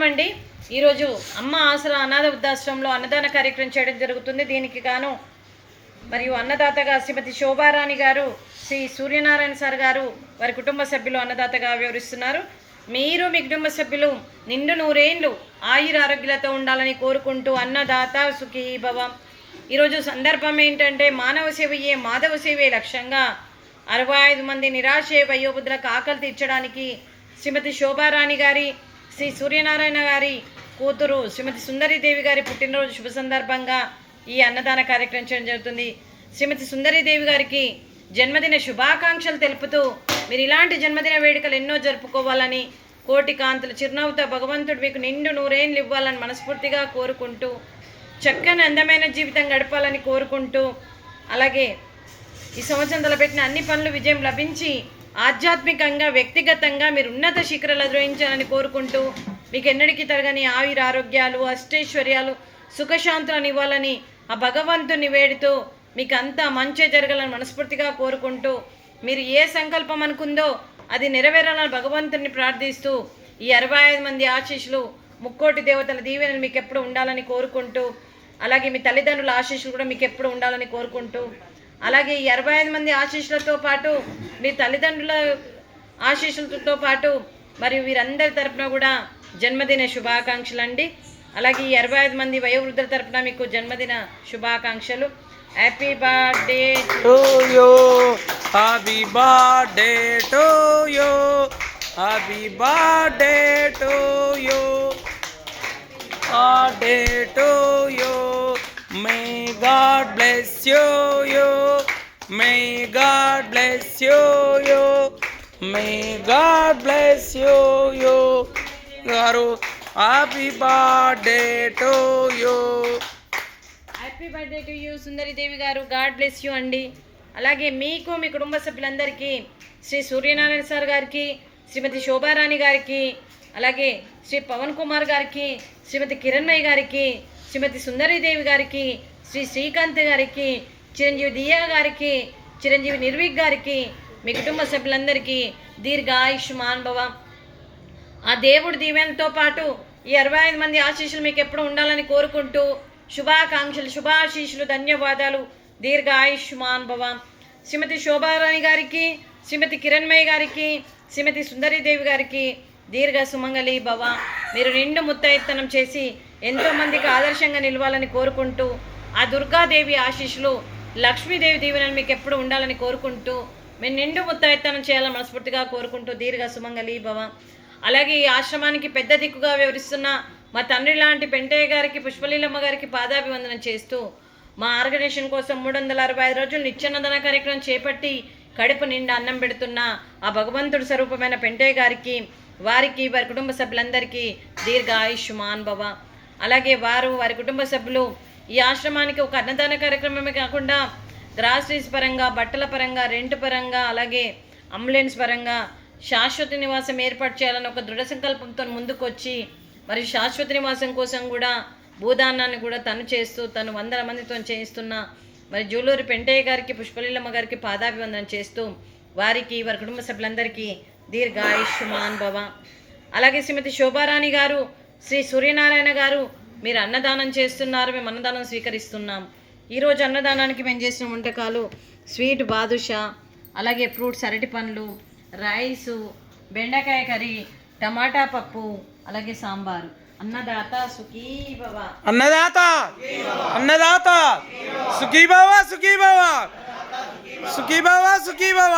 అండి ఈరోజు అమ్మ ఆసరా అనాథ వృద్ధాశ్రమంలో అన్నదాన కార్యక్రమం చేయడం జరుగుతుంది. దీనికి గాను మరియు అన్నదాతగా శ్రీమతి శోభారాణి గారు, శ్రీ సూర్యనారాయణ సార్ గారు వారి కుటుంబ సభ్యులు అన్నదాతగా వివరిస్తున్నారు. మీరు మీ కుటుంబ సభ్యులు నిండు నూరేండ్లు ఆయుర ఆరోగ్యాలతో ఉండాలని కోరుకుంటూ అన్నదాత సుఖీ భవ. ఈరోజు సందర్భం ఏంటంటే మానవ సేవయే మాధవ సేవే లక్ష్యంగా 65 మంది నిరాశయ వయోవృద్ధులకు ఆకలి తీర్చడానికి శ్రీమతి శోభారాణి గారి, శ్రీ సూర్యనారాయణ గారి కూతురు శ్రీమతి సుందరీదేవి గారి పుట్టినరోజు శుభ సందర్భంగా ఈ అన్నదాన కార్యక్రమం చేయడం జరుగుతుంది. శ్రీమతి సుందరీదేవి గారికి జన్మదిన శుభాకాంక్షలు తెలుపుతూ మీరు ఇలాంటి జన్మదిన వేడుకలు ఎన్నో జరుపుకోవాలని, కోటి కాంతుల చిరునవ్వుతో భగవంతుడు మీకు నిండు నూరేళ్ళు ఇవ్వాలని మనస్ఫూర్తిగా కోరుకుంటూ, చక్కని అందమైన జీవితం గడపాలని కోరుకుంటూ, అలాగే ఈ సంవత్సరం తలపెట్టిన అన్ని పనులు విజయం లభించి ఆధ్యాత్మికంగా వ్యక్తిగతంగా మీరు ఉన్నత శిఖరాలు అధిరోహించాలని కోరుకుంటూ, మీకు ఎన్నడికి తరగని ఆయుర ఆరోగ్యాలు, అష్టైశ్వర్యాలు, సుఖశాంతులను ఇవ్వాలని ఆ భగవంతుని వేడుతూ మీకు అంతా మంచి జరగాలని మనస్ఫూర్తిగా కోరుకుంటూ, మీరు ఏ సంకల్పం అనుకుందో అది నెరవేరాలని భగవంతుని ప్రార్థిస్తూ, ఈ 65 మంది ఆశీస్సులు, ముక్కోటి దేవతల దీవెనలు మీకు ఎప్పుడు ఉండాలని కోరుకుంటూ, అలాగే మీ తల్లిదండ్రుల ఆశీస్సులు కూడా మీకు ఎప్పుడు ఉండాలని కోరుకుంటూ, అలాగే ఈ 65 మంది ఆశీస్సులతో పాటు మీ తల్లిదండ్రుల ఆశీస్సులతో పాటు మరియు వీరందరి తరపున కూడా జన్మదిన శుభాకాంక్షలు అండి. అలాగే ఈ 65 మంది వయోవృద్ధుల తరపున మీకు జన్మదిన శుభాకాంక్షలు. Happy birthday to you, happy birthday to you, happy birthday to you, birthday to you. May God bless you, May God bless you, May God bless you, గారు. Happy birthday to you. Happy birthday to you సుందరీదేవి గారు. God bless you అండి. అలాగే మీకు మీ కుటుంబ సభ్యులందరికీ, Shri Suryanarayana sir గారికి, శ్రీమతి శోభారాణి గారికి, అలాగే శ్రీ పవన్ కుమార్ గారికి, శ్రీమతి కిరణ్మయ్య గారికి, శ్రీమతి సుందరీదేవి గారికి, శ్రీ శ్రీకాంత్ గారికి, చిరంజీవి దియా గారికి, చిరంజీవి నిర్విక్ గారికి, మీ కుటుంబ సభ్యులందరికీ దీర్ఘాయుష్మాన్ భవ. ఆ దేవుడి దీవెనతో పాటు ఈ 65 మంది ఆశీస్సులు మీకు ఎప్పుడు ఉండాలని కోరుకుంటూ, శుభాకాంక్షలు, శుభాశీస్సులు, ధన్యవాదాలు. దీర్ఘాయుష్మాన్ భవ. శ్రీమతి శోభారాణి గారికి, శ్రీమతి కిరణ్మయ్య గారికి, శ్రీమతి సుందరీదేవి గారికి దీర్ఘ సుమంగళి భవ. మీరు నిండు ముత్తైత్తనం చేసి ఎంతోమందికి ఆదర్శంగా నిలవాలని కోరుకుంటూ, ఆ దుర్గాదేవి ఆశీస్సులు, లక్ష్మీదేవి దీవెనలు మీకు ఎప్పుడు ఉండాలని కోరుకుంటూ, మీరు నిండు ముత్తైత్తనం చేయాలని మనస్ఫూర్తిగా కోరుకుంటూ దీర్ఘ సుమంగళి భవ. అలాగే ఈ ఆశ్రమానికి పెద్ద దిక్కుగా వివరిస్తున్న మా తండ్రి లాంటి పెంటయ్య గారికి, పుష్పలీలమ్మ గారికి పాదాభివందనం చేస్తూ, మా ఆర్గనైజేషన్ కోసం 365 రోజులు నిత్యాన్నదాన కార్యక్రమం చేపట్టి కడుపు నిండా అన్నం పెడుతున్న ఆ భగవంతుడు స్వరూపమైన పెంటయ్య గారికి, వారికి, వారి కుటుంబ సభ్యులందరికీ దీర్ఘాయుష్మాన్ భవ. అలాగే వారి కుటుంబ సభ్యులు ఈ ఆశ్రమానికి ఒక అన్నదాన కార్యక్రమమే కాకుండా గ్రాసరీస్ పరంగా, బట్టల పరంగా, రెంట్ పరంగా, అలాగే అంబులెన్స్ పరంగా శాశ్వత నివాసం ఏర్పాటు చేయాలని ఒక దృఢ సంకల్పంతో ముందుకొచ్చి, మరి శాశ్వత నివాసం కోసం కూడా భూదానాన్ని కూడా తను 100 మందితో చేయిస్తున్న మరి జూలూరి పెంటయ్య గారికి, పుష్పలీలమ్మ గారికి పాదాభివందనం చేస్తూ, వారికి, వారి కుటుంబ సభ్యులందరికీ దీర్ఘాయుష్మాన్ భవ. అలాగే శ్రీమతి శోభారాణి గారు, శ్రీ సూర్యనారాయణ గారు, మీరు అన్నదానం చేస్తున్నారు, మేము అన్నదానం స్వీకరిస్తున్నాం. ఈరోజు అన్నదానానికి మేము చేసిన వంటకాలు స్వీట్ బాదుషా, అలాగే ఫ్రూట్స్, అరటి పండ్లు, రైసు, బెండకాయ కర్రీ, టమాటా పప్పు, అలాగే సాంబారు. అన్నదాత సుఖీ భవ. అన్నదాత అన్నదాత సుఖీ భవ, సుఖీ భవ, సుఖీ భవ, సుఖీ భవ.